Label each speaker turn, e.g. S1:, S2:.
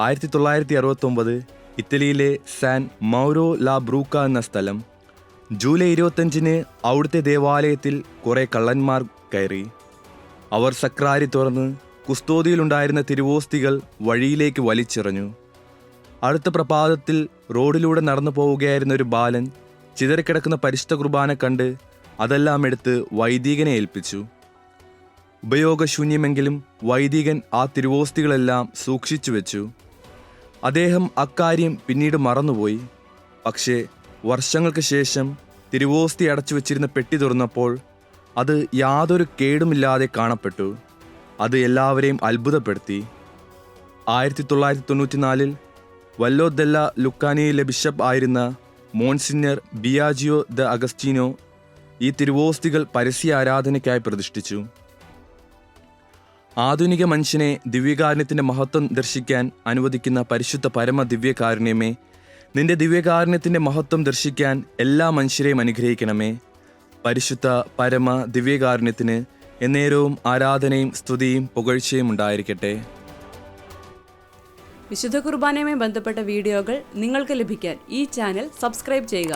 S1: 1969 ഇറ്റലിയിലെ സാൻ മൗരോ ലാ ബ്രൂക്ക എന്ന സ്ഥലം. ജൂലൈ 25 അവിടുത്തെ ദേവാലയത്തിൽ കുറേ കള്ളന്മാർ കയറി. അവർ സക്രാരി തുറന്ന് കുസ്തോതിയിലുണ്ടായിരുന്ന തിരുവോസ്തികൾ വഴിയിലേക്ക് വലിച്ചെറിഞ്ഞു. അടുത്ത പ്രഭാതത്തിൽ റോഡിലൂടെ നടന്നു പോവുകയായിരുന്ന ഒരു ബാലൻ ചിതറിക്കിടക്കുന്ന പരിശുദ്ധ കുർബാന കണ്ട് അതെല്ലാം എടുത്ത് വൈദികനെ ഏൽപ്പിച്ചു. ഉപയോഗശൂന്യമെങ്കിലും വൈദികൻ ആ തിരുവോസ്തികളെല്ലാം സൂക്ഷിച്ചു വെച്ചു. അദ്ദേഹം അക്കാര്യം പിന്നീട് മറന്നുപോയി. പക്ഷേ വർഷങ്ങൾക്ക് ശേഷം തിരുവോസ്തി അടച്ചു വെച്ചിരുന്ന പെട്ടി തുറന്നപ്പോൾ അത് യാതൊരു കേടുമില്ലാതെ കാണപ്പെട്ടു. അത് എല്ലാവരെയും അത്ഭുതപ്പെടുത്തി. 1994 വല്ലോദെല്ല ലുക്കാനിയിലെ ബിഷപ്പ് ആയിരുന്ന മോൺസിഞ്ഞർ ബിയാജിയോ ദ അഗസ്റ്റീനോ ഈ തിരുവോസ്തികൾ പരസ്യ ആരാധനയ്ക്കായി പ്രതിഷ്ഠിച്ചു. ആധുനിക മനുഷ്യനെ ദിവ്യകാരുണ്യത്തിൻ്റെ മഹത്വം ദർശിക്കാൻ അനുവദിക്കുന്ന പരിശുദ്ധ പരമ ദിവ്യകാരുണ്യമേ, നിന്റെ ദിവ്യകാരുണ്യത്തിൻ്റെ മഹത്വം ദർശിക്കാൻ എല്ലാ മനുഷ്യരെയും അനുഗ്രഹിക്കണമേ. പരിശുദ്ധ പരമ ദിവ്യകാരുണ്യത്തിന് എന്നേരവും ആരാധനയും സ്തുതിയും പുകഴ്ചയും ഉണ്ടായിരിക്കട്ടെ.
S2: വിശുദ്ധ കുർബാനയുമായി ബന്ധപ്പെട്ട വീഡിയോകൾ നിങ്ങൾക്ക് ലഭിക്കാൻ ഈ ചാനൽ സബ്സ്ക്രൈബ് ചെയ്യുക.